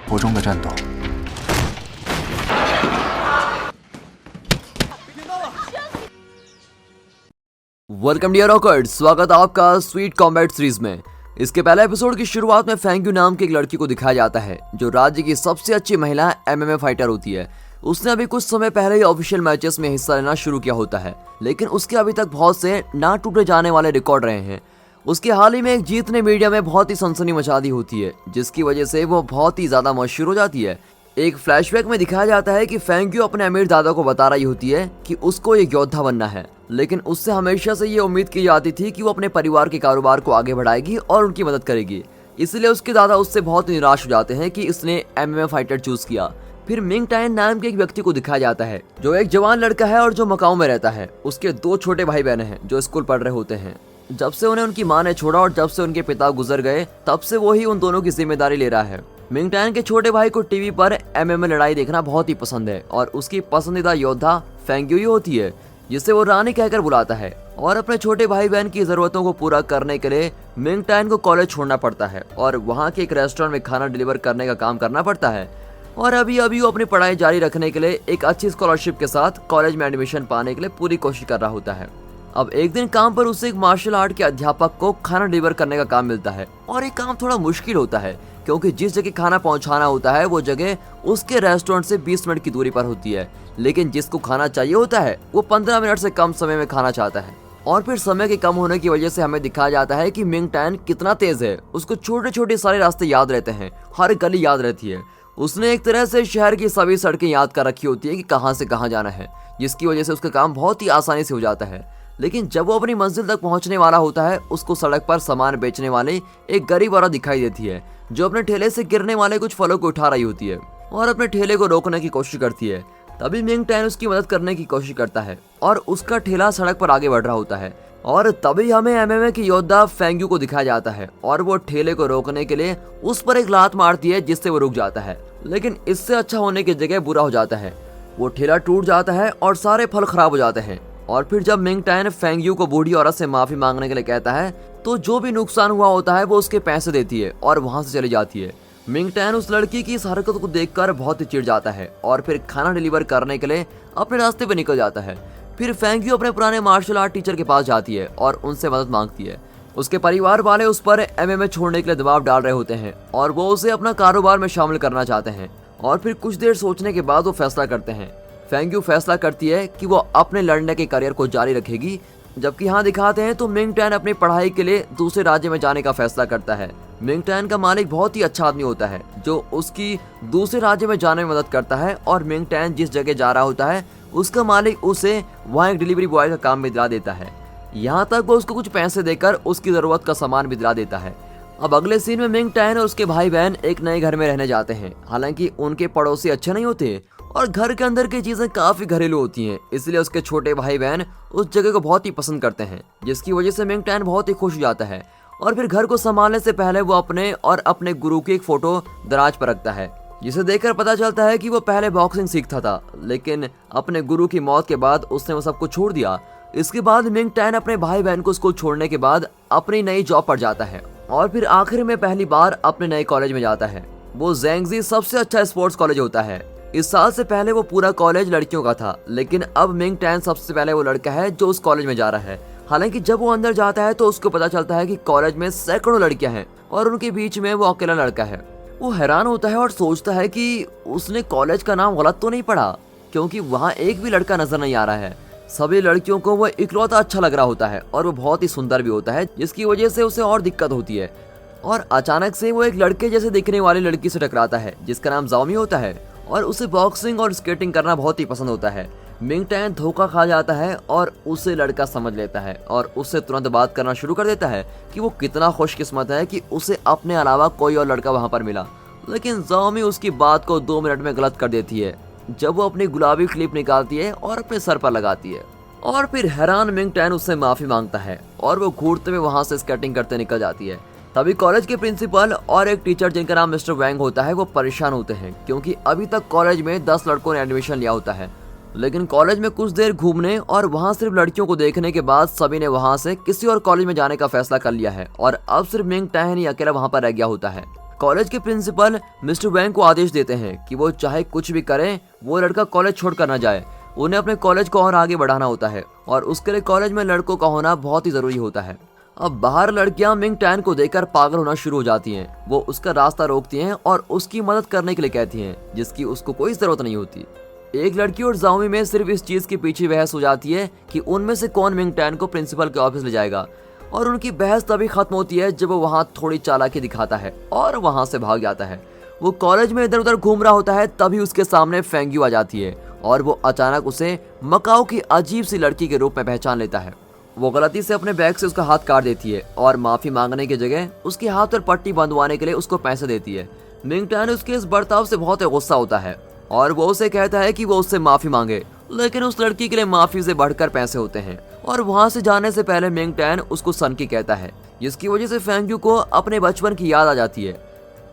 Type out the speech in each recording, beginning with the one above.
国中的战斗。 welcome dear रॉकर्ड, स्वागत है आपका स्वीट कॉम्बैट सीरीज में। इसके पहले एपिसोड की शुरुआत में फेंग्यू नाम की एक लड़की को दिखाया जाता है जो राज्य की सबसे अच्छी महिला एमएमए फाइटर होती है। उसने अभी कुछ समय पहले ही ऑफिशियल मैचेस में हिस्सा लेना शुरू किया होता है, लेकिन उसके अभी तक बहुत से ना टूटे जाने वाले रिकॉर्ड रहे हैं। उसके हाल ही में एक जीत ने मीडिया में बहुत ही सनसनी मचा दी होती है, जिसकी वजह से वो बहुत ही ज्यादा मशहूर हो जाती है। एक फ्लैशबैक में दिखाया जाता है कि फेंग्यू अपने अमीर दादा को बता रही होती है कि उसको एक योद्धा बनना है, लेकिन उससे हमेशा से ये उम्मीद की जाती थी कि वो अपने परिवार के कारोबार को आगे बढ़ाएगी और उनकी मदद करेगी। इसलिए उसके दादा उससे बहुत निराश हो जाते हैं कि इसने एमएमए फाइटर चूज किया। फिर मिंग टायन नाम के एक व्यक्ति को दिखाया जाता है जो एक जवान लड़का है और जो मकाऊ में रहता है। उसके दो छोटे भाई बहन हैं जो स्कूल पढ़ रहे होते हैं। जब से उन्हें उनकी माँ ने छोड़ा और जब से उनके पिता गुजर गए, तब से वो ही उन दोनों की जिम्मेदारी ले रहा है। मिंग टायन के छोटे भाई को टीवी पर एमएमए लड़ाई देखना बहुत ही पसंद है और उसकी पसंदीदा योद्धा फेंग्यू ही होती है, जिसे वो रानी कहकर बुलाता है। और अपने छोटे भाई बहन की जरूरतों को पूरा करने के लिए मिंग टायन को कॉलेज छोड़ना पड़ता है और वहाँ के एक रेस्टोरेंट में खाना डिलीवर करने का काम करना पड़ता है। और अभी वो अपनी पढ़ाई जारी रखने के लिए एक अच्छी स्कॉलरशिप के साथ कॉलेज में एडमिशन पाने के लिए पूरी कोशिश कर रहा होता है। अब एक दिन काम पर उसे एक मार्शल आर्ट के अध्यापक को खाना डिलीवर करने का काम मिलता है और ये काम थोड़ा मुश्किल होता है क्योंकि जिस जगह खाना पहुंचाना होता है वो जगह उसके रेस्टोरेंट से 20 मिनट की दूरी पर होती है, लेकिन जिसको खाना चाहिए होता है वो 15 मिनट से कम समय में खाना चाहता है। और फिर समय के कम होने की वजह से हमें दिखाया जाता है कि मिंग टायन कितना तेज है। उसको छोटे छोटे सारे रास्ते याद रहते हैं, हर गली याद रहती है। उसने एक तरह से शहर की सभी सड़कें याद कर रखी होती है कि कहाँ से कहाँ जाना है, जिसकी वजह से उसका काम बहुत ही आसानी से हो जाता है। लेकिन जब वो अपनी मंजिल तक पहुंचने वाला होता है, उसको सड़क पर सामान बेचने वाले एक गरीब औरत दिखाई देती है जो अपने ठेले से गिरने वाले कुछ फलों को उठा रही होती है और अपने ठेले को रोकने की कोशिश करती है। तभी मिंग टायन उसकी मदद करने की कोशिश करता है और उसका ठेला सड़क पर आगे बढ़ रहा होता है। और तभी हमें एमएमए की योद्धा फेंग्यू को दिखाया जाता है और वो ठेले को रोकने के लिए उस पर एक लात मारती है, जिससे वो रुक जाता है। लेकिन इससे अच्छा होने की जगह बुरा हो जाता है। वो ठेला टूट जाता है और सारे फल खराब हो जाते हैं। और फिर जब मिंग टायन फेंग्यू को बूढ़ी औरत से माफी मांगने के लिए कहता है, तो जो भी नुकसान हुआ होता है वो उसके पैसे देती है और वहां से चली जाती है। मिंग टायन उस लड़की की इस हरकत को देखकर बहुत ही चिढ़ जाता है और फिर खाना डिलीवर करने के लिए अपने रास्ते पे निकल जाता है। फिर फेंग्यू अपने पुराने मार्शल आर्ट टीचर के पास जाती है और उनसे मदद मांगती है। उसके परिवार वाले उस पर एमएमए छोड़ने के लिए दबाव डाल रहे होते हैं और वो उसे अपना कारोबार में शामिल करना चाहते हैं। और फिर कुछ देर सोचने के बाद वो फैसला करते हैं। फेंग्यू फैसला करती है कि वो अपने लड़ने के करियर को जारी रखेगी, जबकि यहाँ दिखाते हैं तो मिंग टायन अपनी पढ़ाई के लिए दूसरे राज्य में जाने का फैसला करता है। मिंग टायन का मालिक बहुत ही अच्छा आदमी होता है जो उसकी दूसरे राज्य में जाने में मदद करता है और मिंग टायन जिस जगह जा रहा होता है उसका मालिक उसे वहाँ एक डिलीवरी बॉय का काम भी दिला देता है। यहाँ तक वो उसको कुछ पैसे देकर उसकी जरूरत का सामान भी दिला देता है। अब अगले सीन में मिंग टायन और उसके भाई बहन एक नए घर में रहने जाते हैं। हालांकि उनके पड़ोसी अच्छे नहीं होते और घर के अंदर की चीजें काफी घरेलू होती हैं, इसलिए उसके छोटे भाई बहन उस जगह को बहुत ही पसंद करते हैं, जिसकी वजह से मिंग टायन बहुत ही खुश हो जाता है। और फिर घर को संभालने से पहले वो अपने गुरु की एक फोटो दराज पर रखता है, जिसे देखकर पता चलता है कि वो पहले बॉक्सिंग सीखता था, लेकिन अपने गुरु की मौत के बाद उसने वो सब कुछ छोड़ दिया। इसके बाद मिंग टायन अपने भाई बहन को स्कूल छोड़ने के बाद अपनी नई जॉब पर जाता है और फिर आखिर में पहली बार अपने नए कॉलेज में जाता है। वो ज़ेंगजी सबसे अच्छा स्पोर्ट्स कॉलेज होता है। इस साल से पहले वो पूरा कॉलेज लड़कियों का था, लेकिन अब मिंग टायन सबसे पहले वो लड़का है जो उस कॉलेज में जा रहा है। हालांकि जब वो अंदर जाता है तो उसको पता चलता है कि कॉलेज में सैकड़ों लड़कियां हैं और उनके बीच में वो अकेला लड़का है। वो हैरान होता है और सोचता है कि उसने कॉलेज का नाम गलत तो नहीं पढ़ा, क्योंकि वहाँ एक भी लड़का नजर नहीं आ रहा है। सभी लड़कियों को वो इकलौता अच्छा लग रहा होता है और वो बहुत ही सुंदर भी होता है, जिसकी वजह से उसे और दिक्कत होती है। और अचानक से वो एक लड़के जैसे दिखने वाली लड़की से टकराता है जिसका नाम जाओमी होता है और उसे बॉक्सिंग और स्केटिंग करना बहुत ही पसंद होता है। मिंग टायन धोखा खा जाता है और उसे लड़का समझ लेता है और उससे तुरंत बात करना शुरू कर देता है कि वो कितना खुशकिस्मत है कि उसे अपने अलावा कोई और लड़का वहाँ पर मिला। लेकिन जाओमी उसकी बात को 2 मिनट में गलत कर देती है जब वो अपनी गुलाबी क्लिप निकालती है और अपने सर पर लगाती है। और फिर हैरान मिंग टायन उससे माफी मांगता है और वो घूरते हुए वहाँ से स्केटिंग करते निकल जाती है। तभी कॉलेज के प्रिंसिपल और एक टीचर जिनका नाम मिस्टर वैंग होता है वो परेशान होते हैं, क्योंकि अभी तक कॉलेज में 10 लड़कों ने एडमिशन लिया होता है। लेकिन कॉलेज में कुछ देर घूमने और वहाँ सिर्फ लड़कियों को देखने के बाद सभी ने वहाँ से किसी और कॉलेज में जाने का फैसला कर लिया है और अब सिर्फ मिंग टायन ही अकेला वहाँ पर रह गया होता है। कॉलेज के प्रिंसिपल मिस्टर वैंग को आदेश देते हैं कि वो चाहे कुछ भी करें, वो लड़का कॉलेज छोड़कर न जाए। उन्हें अपने कॉलेज को और आगे बढ़ाना होता है और उसके लिए कॉलेज में लड़कों का होना बहुत ही जरूरी होता है। अब बाहर लड़कियां मिंग टैन को देखकर पागल होना शुरू हो जाती हैं। वो उसका रास्ता रोकती हैं और उसकी मदद करने के लिए कहती हैं, जिसकी उसको कोई जरूरत नहीं होती। एक लड़की और जाओमी में सिर्फ इस चीज के पीछे बहस हो जाती है कि उनमें से कौन मिंग टैन को प्रिंसिपल के ऑफिस ले जाएगा, और उनकी बहस तभी खत्म होती है जब वो वहाँ थोड़ी चालाकी दिखाता है और वहाँ से भाग जाता है। वो कॉलेज में इधर उधर घूम रहा होता है, तभी उसके सामने फेंग्यू आ जाती है और वो अचानक उसे मकाओ की अजीब सी लड़की के रूप में पहचान लेता है। वो गलती से अपने बैग से उसका हाथ काट देती है और माफी मांगने की जगह उसके हाथ पर पट्टी बंधवाने के लिए उसको पैसे देती है। मिंग टैन उसके इस बर्ताव से बहुत गुस्सा होता है और वो उसे कहता है कि वो उससे माफी मांगे, लेकिन उस लड़की के लिए माफी से बढ़कर पैसे होते हैं। और वहाँ से जाने से पहले मिंग टैन उसको सनकी कहता है, जिसकी वजह से फेंग्यू को अपने बचपन की याद आ जाती है।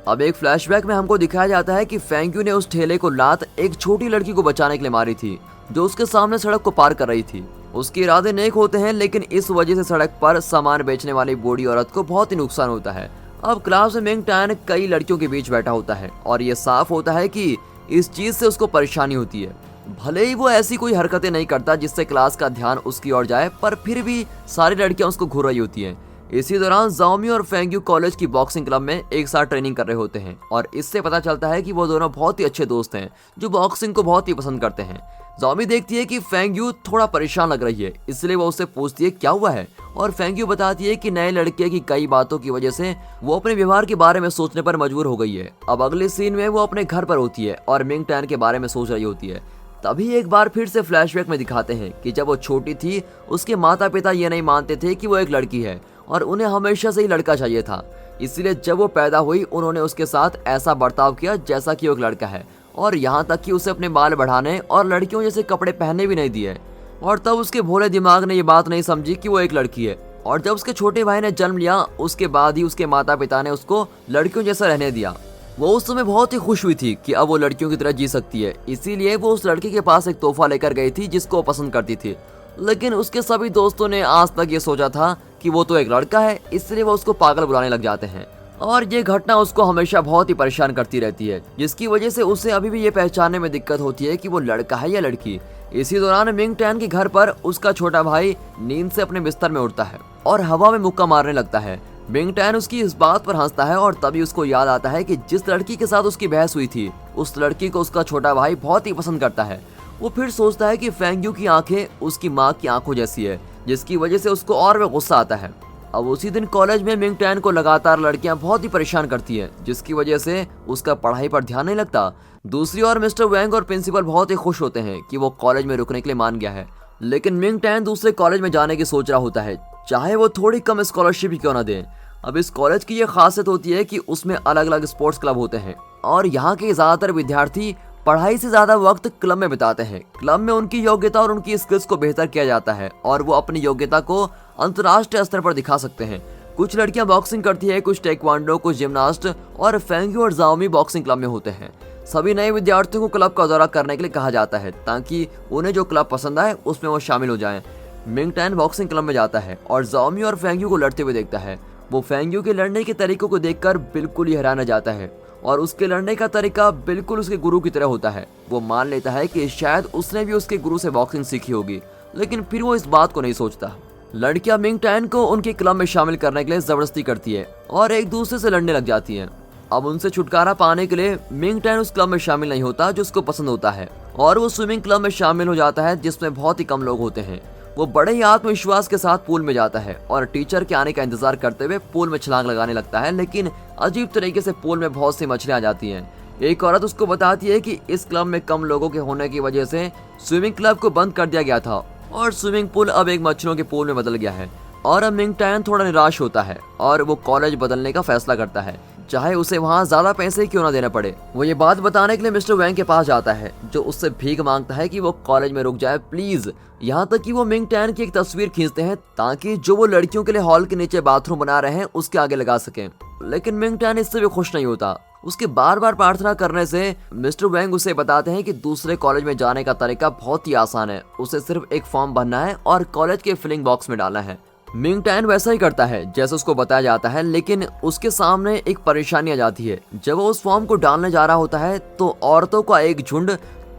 अब एक फ्लैशबैक में हमको दिखाया जाता है कि फेंग्यू ने उस ठेले को लात एक छोटी लड़की को बचाने के लिए मारी थी, जो उसके सामने सड़क को पार कर रही थी। उसके इरादे नेक होते हैं, लेकिन इस वजह से सड़क पर सामान बेचने वाली बूढ़ी औरत को बहुत ही नुकसान होता है। अब क्लास में मिंग टैन कई लड़कियों के बीच बैठा होता है और ये साफ होता है कि इस चीज से उसको परेशानी होती है। भले ही वो ऐसी कोई हरकतें नहीं करता जिससे क्लास का ध्यान उसकी ओर जाए, पर फिर भी सारी लड़कियां उसको घूर रही होती हैं। इसी दौरान जाओमी और फेंग्यू कॉलेज की बॉक्सिंग क्लब में एक साथ ट्रेनिंग कर रहे होते हैं और इससे पता चलता है कि वो दोनों बहुत ही अच्छे दोस्त हैं जो बॉक्सिंग को बहुत ही पसंद करते हैं। जाओमी देखती है कि फेंग्यू थोड़ा परेशान लग रही है, इसलिए वो उससे पूछती है क्या हुआ है, और फेंग्यू बताती है कि नए लड़के की कई बातों की वजह से वो अपने व्यवहार के बारे में सोचने पर मजबूर हो गई है। अब अगले सीन में वो अपने घर पर होती है और मिंग टैन के बारे में सोच रही होती है। तभी एक बार फिर से फ्लैशबैक में दिखाते हैं कि जब वो छोटी थी उसके माता पिता ये नहीं मानते थे कि वो एक लड़की है और उन्हें हमेशा से ही लड़का चाहिए था। इसलिए जब वो पैदा हुई उन्होंने उसके साथ ऐसा बर्ताव किया जैसा कि वो एक लड़का है, और यहाँ तक कि उसे अपने बाल बढ़ाने और लड़कियों जैसे कपड़े पहनने भी नहीं दिए। और तब उसके भोले दिमाग ने ये बात नहीं समझी कि वो एक लड़की है, और जब उसके छोटे भाई ने जन्म लिया उसके बाद ही उसके माता पिता ने उसको लड़कियों जैसा रहने दिया। वो उस समय बहुत ही खुश हुई थी कि अब वो लड़कियों की तरह जी सकती है, इसीलिए वो उस लड़के के पास एक तोहफा लेकर गई थी जिसको वो पसंद करती थी। लेकिन उसके सभी दोस्तों ने आज तक ये सोचा था कि वो तो एक लड़का है, इसलिए वो उसको पागल बुलाने लग जाते हैं। और ये घटना उसको हमेशा बहुत ही परेशान करती रहती है, जिसकी वजह से उसे अभी भी ये पहचानने में दिक्कत होती है कि वो लड़का है या लड़की। इसी दौरान मिंग टैन के घर पर उसका छोटा भाई नींद से अपने बिस्तर में उठता है और हवा में मुक्का मारने लगता है। मिंग टैन उसकी इस बात पर हंसता है और तभी उसको याद आता है कि जिस लड़की के साथ उसकी बहस हुई थी उस लड़की को उसका छोटा भाई बहुत ही पसंद करता है। वो फिर सोचता है कि फेंग्यू की आंखें उसकी माँ की आंखों जैसी है, जिसकी वजह से उसको और भी गुस्सा आता है। अब उसी दिन कॉलेज में मिंग टैन को लगातार लड़कियां बहुत ही परेशान करती हैं, जिसकी वजह से उसका पढ़ाई पर ध्यान नहीं लगता। दूसरी ओर मिस्टर वैंग और प्रिंसिपल बहुत ही खुश होते हैं कि वो कॉलेज में रुकने के लिए मान गया है, लेकिन मिंग टैन दूसरे कॉलेज में जाने की सोच रहा होता है, चाहे वो थोड़ी कम स्कॉलरशिप ही क्यों ना दे। अब इस कॉलेज की ये खासियत होती है कि उसमें अलग अलग स्पोर्ट्स क्लब होते हैं और यहाँ के ज्यादातर विद्यार्थी पढ़ाई से ज्यादा वक्त क्लब में बिताते हैं। क्लब में उनकी योग्यता और उनकी स्किल्स को बेहतर किया जाता है और वो अपनी योग्यता को अंतर्राष्ट्रीय स्तर पर दिखा सकते हैं। कुछ लड़कियां बॉक्सिंग करती है, कुछ टेक्वांडो, कुछ जिम्नास्ट, और फेंग्यू और जाओमी बॉक्सिंग क्लब में होते हैं। सभी नए विद्यार्थियों को क्लब का दौरा करने के लिए कहा जाता है ताकि उन्हें जो क्लब पसंद आए उसमें वो शामिल हो जाएं। मिंग टैन बॉक्सिंग क्लब में जाता है और जाओमी और फेंग्यू को लड़ते हुए देखता है। वो फेंग्यू के लड़ने के तरीकों को देखकर बिल्कुल ही हैरान जाता है और उसके लड़ने का तरीका बिल्कुल उसके गुरु की तरह होता है। वो मान लेता है कि शायद उसने भी उसके गुरु से बॉक्सिंग सीखी होगी, लेकिन फिर वो इस बात को नहीं सोचता। लड़कियां मिंग टैन को उनके क्लब में शामिल करने के लिए जबरदस्ती करती है और एक दूसरे से लड़ने लग जाती हैं। अब उनसे छुटकारा पाने के लिए मिंग टैन उस क्लब में शामिल नहीं होता जो उसको पसंद होता है और वो स्विमिंग क्लब में शामिल हो जाता है जिसमें बहुत ही कम लोग होते हैं। वो बड़े ही आत्मविश्वास के साथ पूल में जाता है और टीचर के आने का इंतजार करते हुए पूल में छलांग लगाने लगता है, लेकिन अजीब तरीके से पूल में बहुत सी मछलियां आ जाती हैं। एक औरत उसको बताती है कि इस क्लब में कम लोगों के होने की वजह से स्विमिंग क्लब को बंद कर दिया गया था और स्विमिंग पूल अब एक मछलियों के पूल में बदल गया है। और अब मिंग टैन थोड़ा निराश होता है और वो कॉलेज बदलने का फैसला करता है, चाहे उसे वहाँ ज्यादा पैसे क्यों ना देना पड़े। वो ये बात बताने के लिए मिस्टर वैंग के पास जाता है, जो उससे भीख मांगता है कि वो कॉलेज में रुक जाए प्लीज। यहाँ तक कि वो मिंग टैन की एक तस्वीर खींचते हैं ताकि जो वो लड़कियों के लिए हॉल के नीचे बाथरूम बना रहे हैं उसके आगे लगा सके, लेकिन मिंग टैन इससे भी खुश नहीं होता। उसके बार बार प्रार्थना करने से मिस्टर वैंग उसे बताते हैं कि दूसरे कॉलेज में जाने का तरीका बहुत ही आसान है। उसे सिर्फ एक फॉर्म भरना है और कॉलेज के फिलिंग बॉक्स में डालना है मिंग टैन वैसा ही करता है जैसे उसको बताया जाता है, लेकिन उसके सामने एक परेशानी आ जाती है। जब वो उस फॉर्म को डालने जा रहा होता है तो औरतों का एक झुंड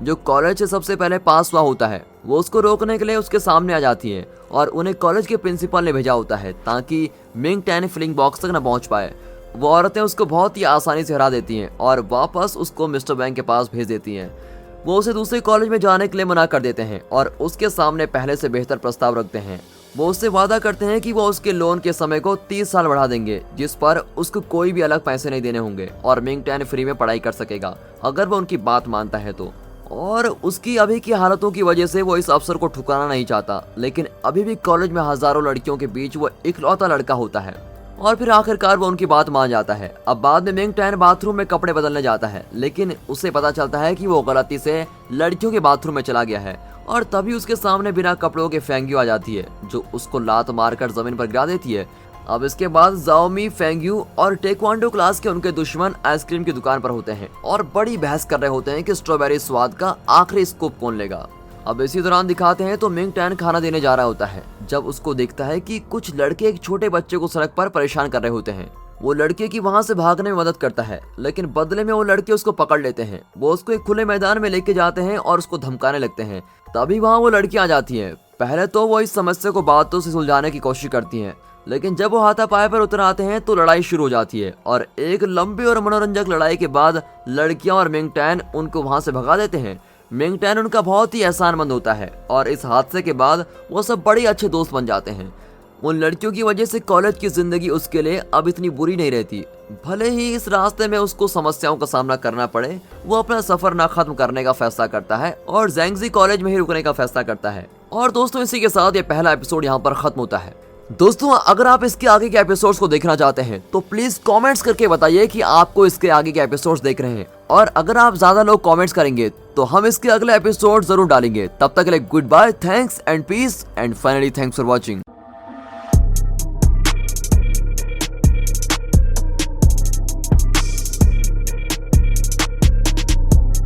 जो कॉलेज से सबसे पहले पास हुआ होता है वो उसको रोकने के लिए उसके सामने आ जाती है और उन्हें कॉलेज के प्रिंसिपल ने भेजा होता है ताकि मिंग टैन फिलिंग बॉक्स तक न पहुंच पाए। वो औरतें उसको बहुत ही आसानी से हरा देती हैं और वापस उसको मिस्टर बैंक के पास भेज देती हैं। वो उसे दूसरे कॉलेज में जाने के लिए मना कर देते हैं और उसके सामने पहले से बेहतर प्रस्ताव रखते हैं। वो उससे वादा करते हैं कि वो उसके लोन के समय को 30 साल बढ़ा देंगे, जिस पर उसको कोई भी अलग पैसे नहीं देने होंगे और मिंग टैन फ्री में पढ़ाई कर सकेगा अगर वो उनकी बात मानता है तो। और उसकी अभी की हालतों की वजह से वो इस अवसर को ठुकराना नहीं चाहता, लेकिन अभी भी कॉलेज में हजारों लड़कियों के बीच वो इकलौता लड़का होता है और फिर आखिरकार वो उनकी बात मान जाता है। अब बाद में मिंग टैन बाथरूम में कपड़े बदलने जाता है, लेकिन उसे पता चलता है कि वो गलती से लड़कियों के बाथरूम में चला गया है और तभी उसके सामने बिना कपड़ों के फेंग्यू आ जाती है जो उसको लात मारकर जमीन पर गिरा देती है। अब इसके बाद जाओमी, फेंग्यू और टेक्वांडो क्लास के उनके दुश्मन आइसक्रीम की दुकान पर होते हैं और बड़ी बहस कर रहे होते हैं कि स्ट्रॉबेरी स्वाद का आखिरी स्कूप कौन लेगा। अब इसी दौरान दिखाते हैं तो मिंग टैन खाना देने जा रहा होता है जब उसको देखता है कि कुछ लड़के एक छोटे बच्चे को सड़क पर परेशान कर रहे होते हैं। वो लड़के की वहां से भागने में मदद करता है, लेकिन बदले में वो लड़के उसको पकड़ लेते हैं। वो उसको एक खुले मैदान में लेके जाते हैं और उसको धमकाने लगते हैं। तभी वहां वो लड़की आ जाती है। पहले तो वो इस समस्या को बातों से सुलझाने की कोशिश करती हैं, लेकिन जब वो हाथापाई पर उतर आते हैं तो लड़ाई शुरू हो जाती है और एक लंबी और मनोरंजक लड़ाई के बाद लड़कियां और मिंग टैन उनको वहां से भगा देते हैं। मिंग टैन उनका बहुत ही एहसानमंद होता है और इस हादसे के बाद वो सब बड़े अच्छे दोस्त बन जाते हैं। उन लड़कियों की वजह से कॉलेज की जिंदगी उसके लिए अब इतनी बुरी नहीं रहती। भले ही इस रास्ते में उसको समस्याओं का सामना करना पड़े, वो अपना सफर ना खत्म करने का फैसला करता है और जैंगजी कॉलेज में ही रुकने का फैसला करता है। और दोस्तों, इसी के साथ ये पहला एपिसोड यहाँ पर खत्म होता है। दोस्तों, अगर आप इसके आगे के एपिसोड्स को देखना चाहते हैं तो प्लीज कमेंट्स करके बताइए कि आपको इसके आगे के एपिसोड्स देख रहे हैं, और अगर आप ज्यादा लोग कमेंट्स करेंगे तो हम इसके अगले एपिसोड जरूर डालेंगे। तब तक के लिए good bye, thanks and peace, and finally thanks for watching.